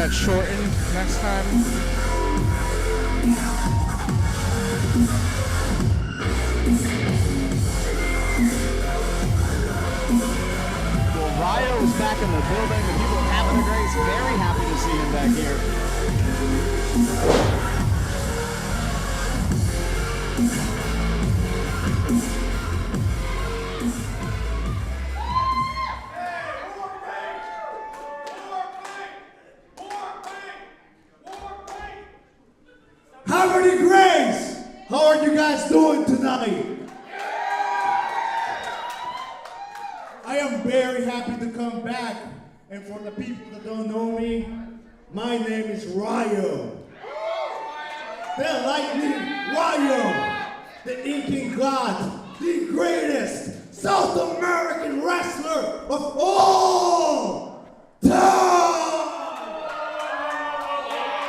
that shortened next time. Well, Rayo is back in the building. The people of Havana Grace very happy to see him back here. Havana Grace, how are you guys doing tonight? I am very happy to come back, and for the people that don't know me, my name is Rayo. The Lightning Rayo, the Incan God, the greatest South American wrestler of all time!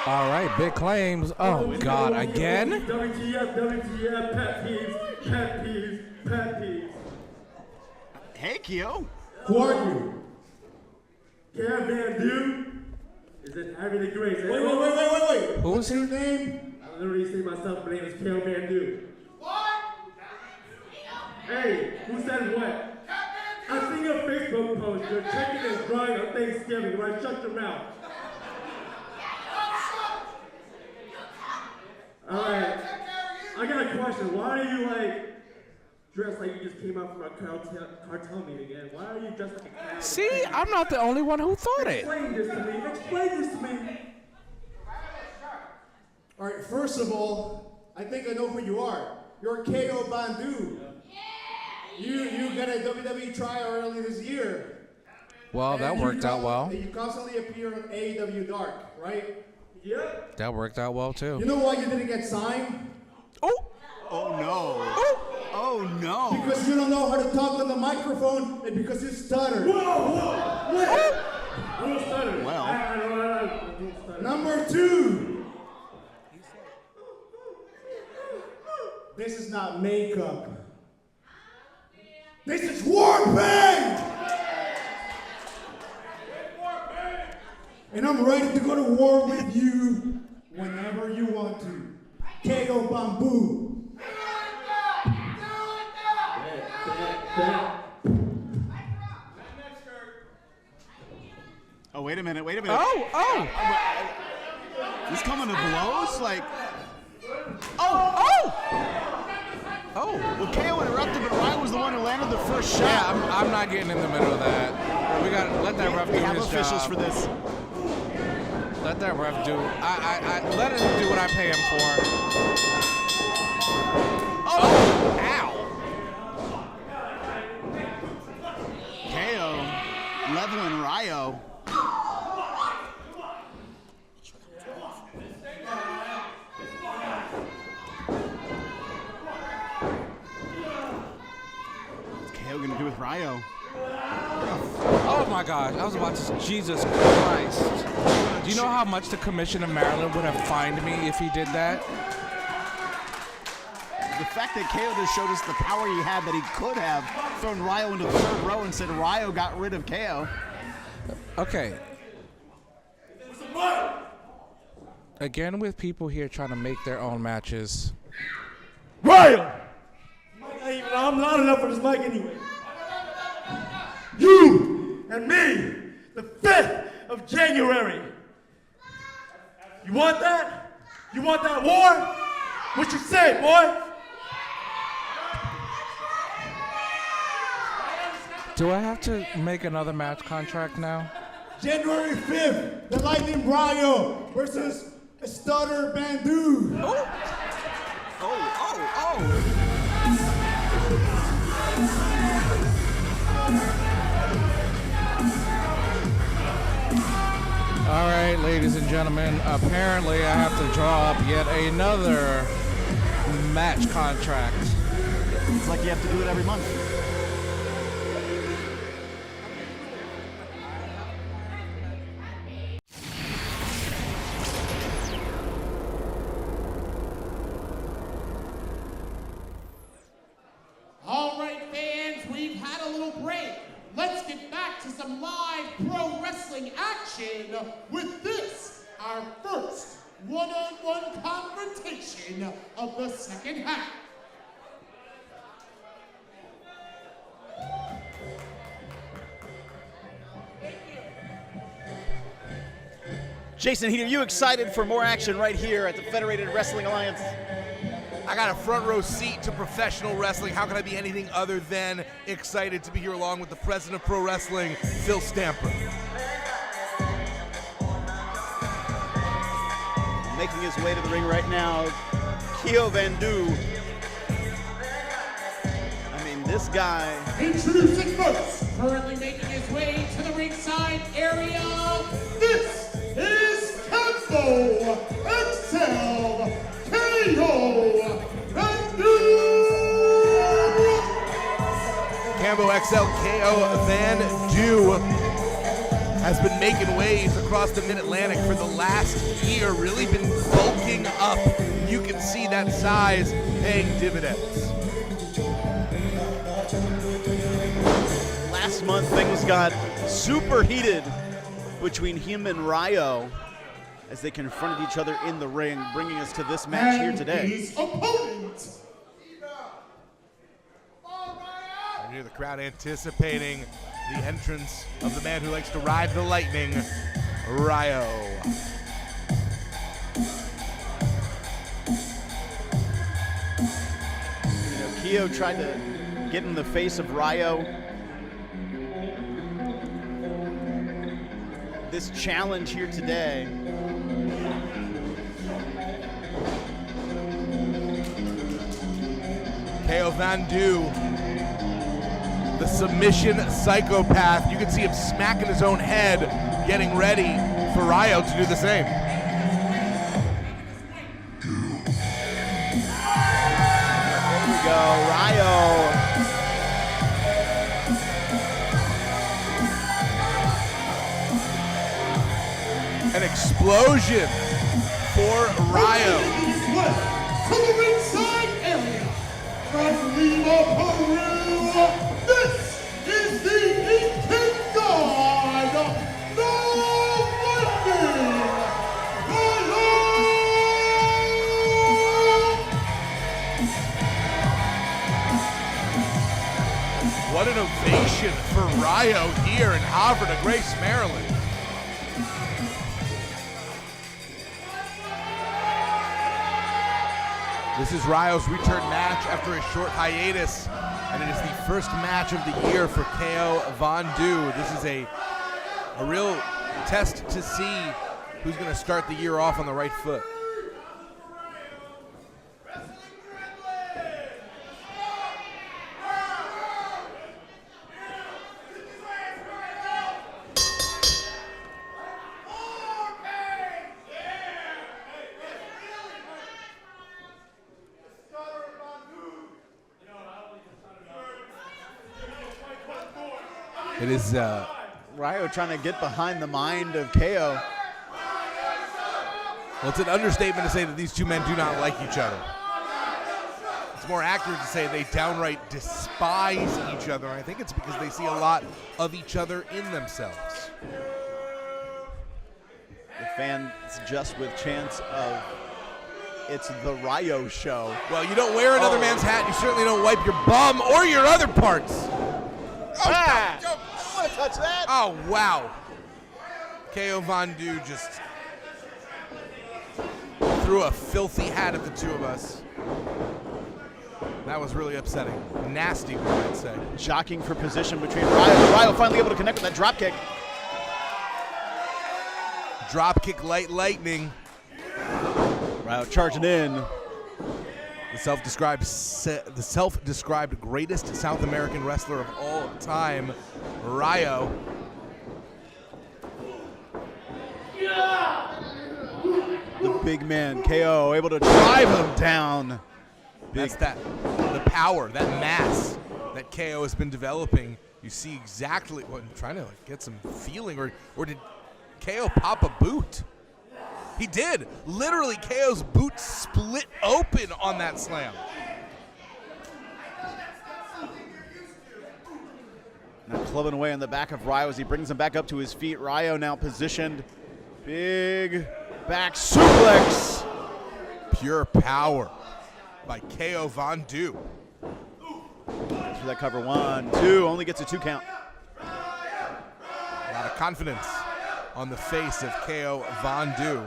All right, big claims. Oh, God, again? WTF, WTF, pet peeves, pet peeves, pet peeves. Hey, Keo. Who are you? Cam Van Doo is in Havana Grace. Wait. Who What's is he? your name? I literally say myself, my name is Cam Van Doo. What? Hey, who said what? I seen your Facebook post. Your chicken is drying on Thanksgiving, right? Shut your mouth. Alright, I got a question. Why are you dressed like you just came out from a cartel meeting, and why are you dressed like a clown? See, I'm not the only one who thought it. Explain this to me. Explain this to me. All right, first of all, I think I know who you are. You're KO Bandu. You got a WWE tryout early this year. Well, that worked out well. You constantly appear on AEW Dark, right? Yep. That worked out well, too. You know why you didn't get signed? Oh! Oh, no. Oh, no. Because you don't know how to talk on the microphone and because you stutter. Whoa! Wait! I don't stutter. Well. I don't stutter. Number 2. This is not makeup. This is war paint! And I'm ready to go to war with you whenever you want to. KO Bamboo. Oh, wait a minute. Oh! He's coming to blows? Like, Oh! well, KO interrupted, but Ryan was the one who landed the first shot. Yeah, I'm not getting in the middle of that. We gotta let that ref do We have his officials job. for this. Let that ref do. I let him do what I pay him for. Oh! Ow! KO leveling Rayo. What's KO gonna do with Rayo? Oh my gosh, I was about to. Jesus Christ. Do you know how much the Commission of Maryland would have fined me if he did that? The fact that KO just showed us the power he had, that he could have thrown Rayo into the third row and said Rayo got rid of KO. Okay. Again, with people here trying to make their own matches. Rayo! I'm not enough for this mic anyway. You and me, the 5th of January. You want that? You want that war? What you say, boy? Do I have to make another match contract now? January 5th, the Lightning Rayo versus Stutter Bandu. All right, ladies and gentlemen, apparently I have to draw up yet another match contract. It's like you have to do it every month. All right, fans, we've had a little break. Let's get back to some live pro wrestling action with this one-on-one confrontation of the second half. Jason Heater, you excited for more action right here at the Federated Wrestling Alliance? I got a front row seat to professional wrestling. How can I be anything other than excited to be here along with the president of pro wrestling, Phil Stamper. Making his way to the ring right now, Keo Van Du. I mean, this guy. Introducing first, currently making his way to the ringside area, this is Cambo XL KO Van Du! Cambo XL KO Van Du has been making waves across the Mid-Atlantic for the last year, really been bulking up. You can see that size paying dividends. Last month, things got super heated between him and Rayo as they confronted each other in the ring, bringing us to this match here today. His opponent. I hear the crowd anticipating the entrance of the man who likes to ride the lightning, Rayo. You know, Keo tried to get in the face of Rayo. This challenge here today. KO Van Du, the submission psychopath. You can see him smacking his own head, getting ready for Rayo to do the same. There we go, Rayo. An explosion for Rayo. To the ringside area, from Lima, Peru, this is the Ancient God, the Lightning, What an ovation for Rayo here in Havre de Grace, Maryland. This is Rayo's return match after a short hiatus, and it is the first match of the year for KO Van Du. This is a real test to see who's going to start the year off on the right foot. It is Rayo trying to get behind the mind of KO. well, it's an understatement to say that these two men do not like each other. It's more accurate to say they downright despise each other. I think it's because they see a lot of each other in themselves. The fans just with chance of it's the Rayo show. Well, you don't wear another man's hat. You certainly don't wipe your bum or your other parts. Ah! I want to touch that. Oh, wow. KO Van Du just threw a filthy hat at the two of us. That was really upsetting. Nasty, we might say. Jockeying for position between Rayo. Rayo finally able to connect with that drop kick. Drop kick light lightning. Rayo charging in. The self-described greatest South American wrestler of all time, Rayo. The big man, KO, able to drive him down. That's the power, that mass that KO has been developing. You see exactly what I'm trying to get some feeling, or did KO pop a boot? He did. Literally, KO's boot split open on that slam. Now clubbing away on the back of Rayo as he brings him back up to his feet. Rayo now positioned. Big Back suplex. Pure power by KO Von Du. For that cover, 1, 2, only gets a 2 count. A lot of confidence on the face of KO Von Du.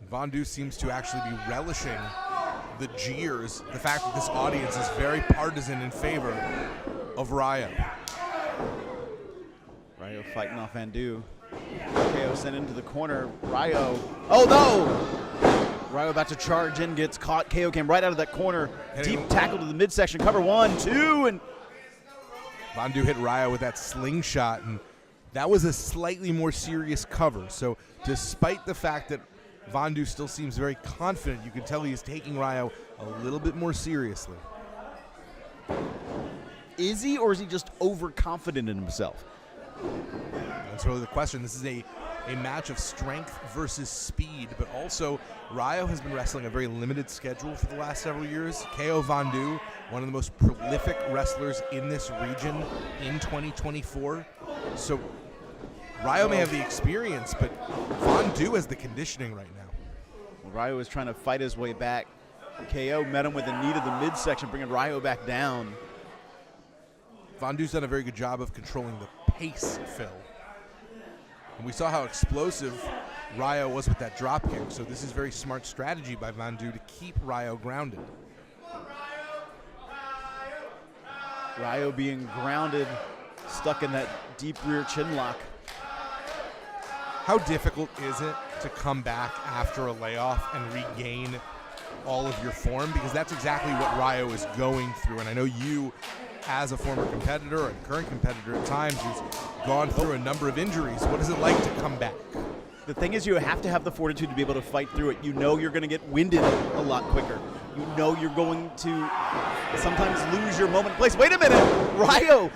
Von Du seems to actually be relishing the jeers, the fact that this audience is very partisan in favor of Rayo. Rayo fighting off Van Du. KO sent into the corner. Rayo. Oh no! Rayo about to charge in, gets caught. KO came right out of that corner. Deep tackle to the midsection. Cover 1, 2, and Von Du hit Rayo with that slingshot, and that was a slightly more serious cover. So despite the fact that Von Du still seems very confident, you can tell he's taking Rayo a little bit more seriously. is he, or is he just overconfident in himself? That's really the question. This is a match of strength versus speed, but also Rayo has been wrestling a very limited schedule for the last several years. KO Von Du, one of the most prolific wrestlers in this region in 2024. So Rayo may have the experience, but Von Du has the conditioning right now. Well, Rayo is trying to fight his way back. KO met him with a knee to the midsection, bringing Rayo back down. Von Du's done a very good job of controlling the pace, Phil. And we saw how explosive Rayo was with that drop kick, so this is very smart strategy by Von Du to keep Rayo grounded. Rayo being grounded, stuck in that deep rear chin lock. How difficult is it to come back after a layoff and regain all of your form? Because that's exactly what Rayo is going through, and I know you, as a former competitor and current competitor at times, who's gone through a number of injuries. What is it like to come back? The thing is, you have to have the fortitude to be able to fight through it. You know you're going to get winded a lot quicker. You know you're going to sometimes lose your moment in place. Wait a minute, Rayo.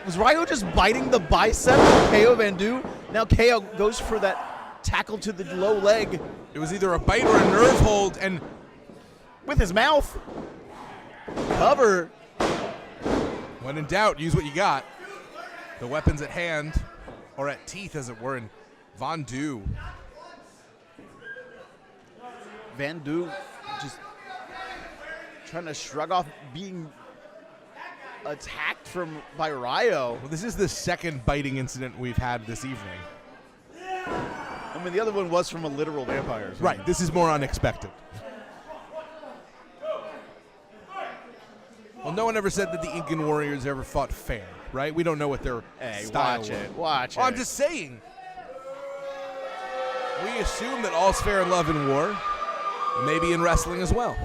Was Rayo just biting the bicep of KO Van Du? Now KO goes for that tackle to the low leg. It was either a bite or a nerve hold, and with his mouth. Cover. When in doubt, use what you got. The weapons at hand, or at teeth as it were, and Von Du. Van Du just trying to shrug off being attacked by Rayo. Well, this is the second biting incident we've had this evening. I mean, the other one was from a literal vampire. So right, this is more unexpected. Well, no one ever said that the Incan Warriors ever fought fair, right? We don't know what their style was. Watch it. I'm just saying. We assume that all's fair in love and war, maybe in wrestling as well.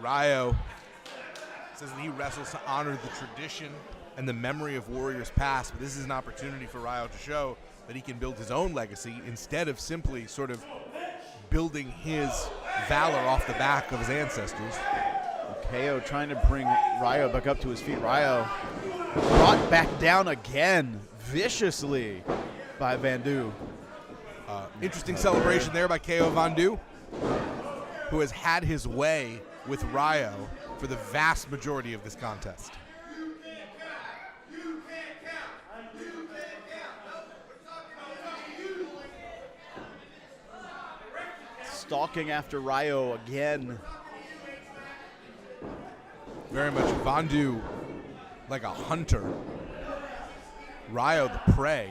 Rayo says that he wrestles to honor the tradition and the memory of Warriors past, but this is an opportunity for Rayo to show that he can build his own legacy instead of simply sort of building his valor off the back of his ancestors. KO trying to bring Rayo back up to his feet. Rayo brought back down again viciously by Van Du. Interesting celebration there by KO Von Du, who has had his way with Rayo for the vast majority of this contest. Stalking after Rayo again. Very much Von Du like a hunter. Rayo the prey.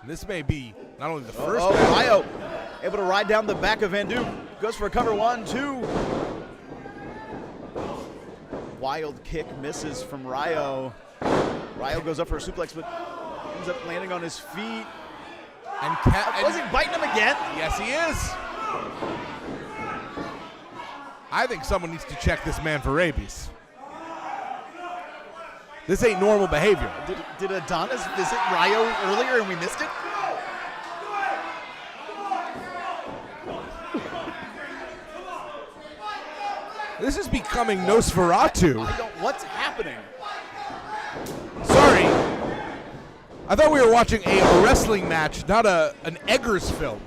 This may be not only the first. Rayo able to ride down the back of Van Du. Goes for a cover, 1, 2. Wild kick misses from Rayo. Rayo goes up for a suplex, but ends up landing on his feet. And was he biting him again? Yes, he is. I think someone needs to check this man for rabies. This ain't normal behavior. Did Adonis visit Rayo earlier and we missed it? This is becoming Nosferatu. What's happening? Sorry. I thought we were watching a wrestling match, not an Eggers film.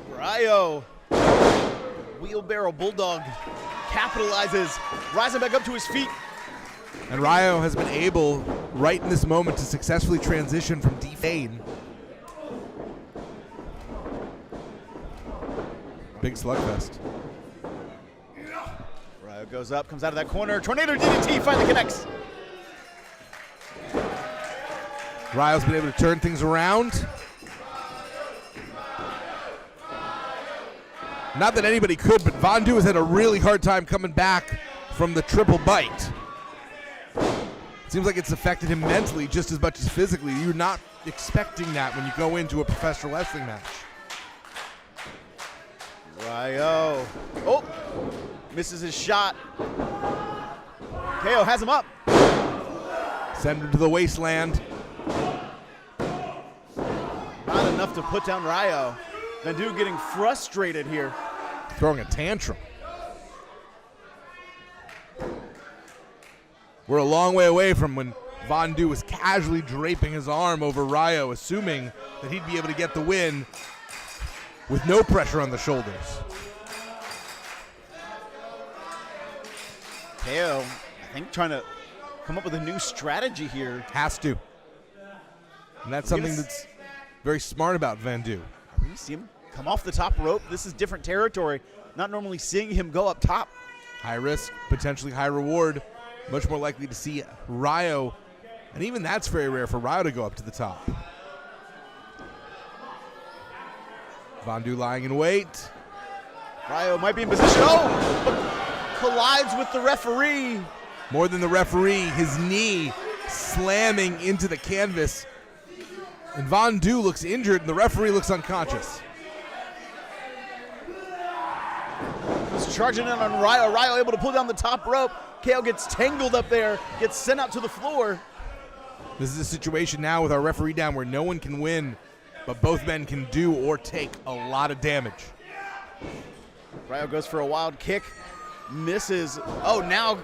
Rayo Wheelbarrow Bulldog capitalizes, rising back up to his feet. And Rayo has been able, right in this moment, to successfully transition from defane. Big slugfest. Rayo goes up, comes out of that corner. Tornado DDT finally connects. Rayo's been able to turn things around. Not that anybody could, but Vandu has had a really hard time coming back from the triple bite. Seems like it's affected him mentally just as much as physically. You're not expecting that when you go into a professional wrestling match. Rayo. Oh, misses his shot. KO has him up. Send him to the wasteland. Not enough to put down Rayo. Vandu getting frustrated here. Throwing a tantrum. We're a long way away from when Vandu was casually draping his arm over Rayo, assuming that he'd be able to get the win with no pressure on the shoulders. KO, I think, trying to come up with a new strategy here. Has to. And that's something that's very smart about Vandu. You see him come off the top rope. This is different territory. Not normally seeing him go up top. High risk, potentially high reward. Much more likely to see Rayo, and even that's very rare for Rayo to go up to the top. Vandu lying in wait. Rayo might be in position. Oh, but collides with the referee. More than the referee, his knee slamming into the canvas. And Vandu looks injured, and the referee looks unconscious. He's charging in on Rayo. Rayo able to pull down the top rope. KO gets tangled up there, gets sent out to the floor. This is a situation now with our referee down where no one can win, but both men can do or take a lot of damage. Rayo goes for a wild kick, misses. Oh, now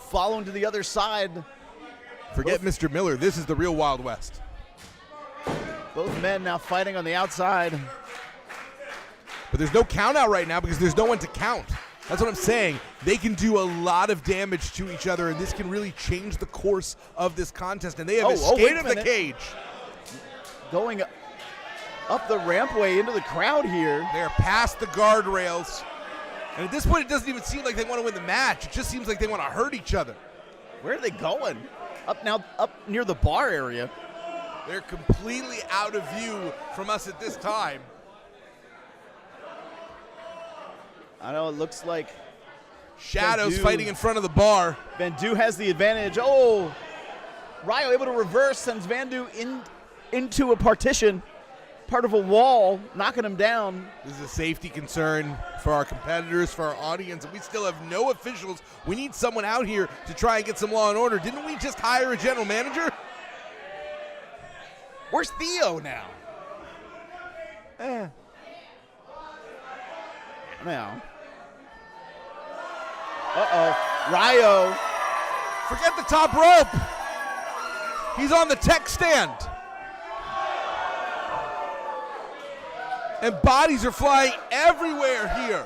following to the other side. Forget Mr. Miller. This is the real Wild West. Both men now fighting on the outside. But there's no count out right now because there's no one to count. That's what I'm saying. They can do a lot of damage to each other, and this can really change the course of this contest. And they have escaped the cage. Going up the rampway into the crowd here. They're past the guardrails. And at this point, it doesn't even seem like they want to win the match. It just seems like they want to hurt each other. Where are they going? Up near the bar area. They're completely out of view from us at this time. I know it looks like Shadows Vandu fighting in front of the bar. Vandu has the advantage. Oh, Rayo able to reverse, sends Vandu into a partition, part of a wall, knocking him down. This is a safety concern for our competitors, for our audience, and we still have no officials. We need someone out here to try and get some law and order. Didn't we just hire a general manager? Where's Theo now? Now. Uh-oh. Rayo. Forget the top rope. He's on the tech stand. And bodies are flying everywhere here.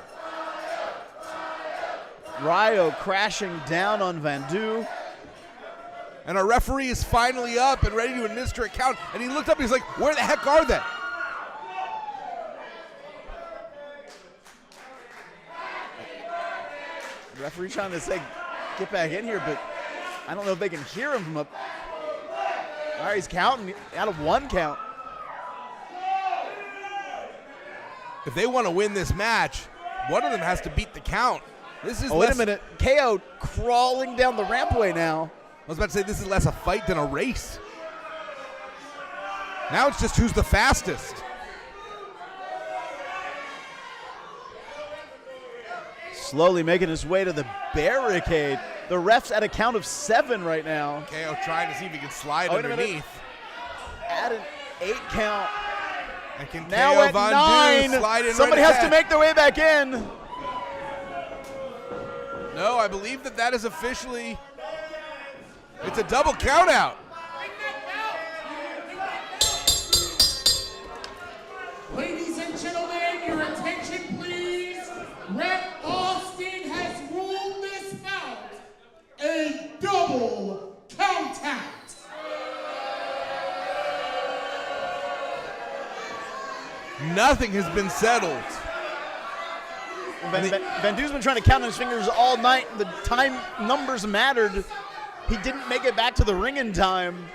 Rayo crashing down on Vandu. And our referee is finally up and ready to administer a count. And he looked up, he's like, where the heck are they? The referee trying to say, get back in here, but I don't know if they can hear him from up. All right, he's counting out of one count. If they want to win this match, one of them has to beat the count. This is wait a minute. KO crawling down the rampway now. I was about to say this is less a fight than a race. Now it's just who's the fastest. Slowly making his way to the barricade. The ref's at a count of 7 right now. KO trying to see if he can slide underneath. At an 8 count. And can Now KO at Vandu 9. slide in Somebody right has ahead? to make their way back in. No, I believe that is officially, it's a double count out. Ladies and gentlemen, your attention please. Ref nothing has been settled. Van Du's been trying to count on his fingers all night. The time numbers mattered. He didn't make it back to the ring in time.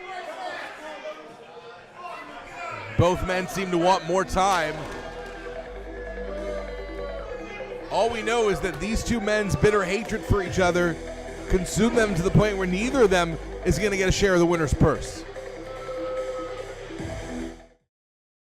Both men seem to want more time. All we know is that these two men's bitter hatred for each other consumed them to the point where neither of them is going to get a share of the winner's purse.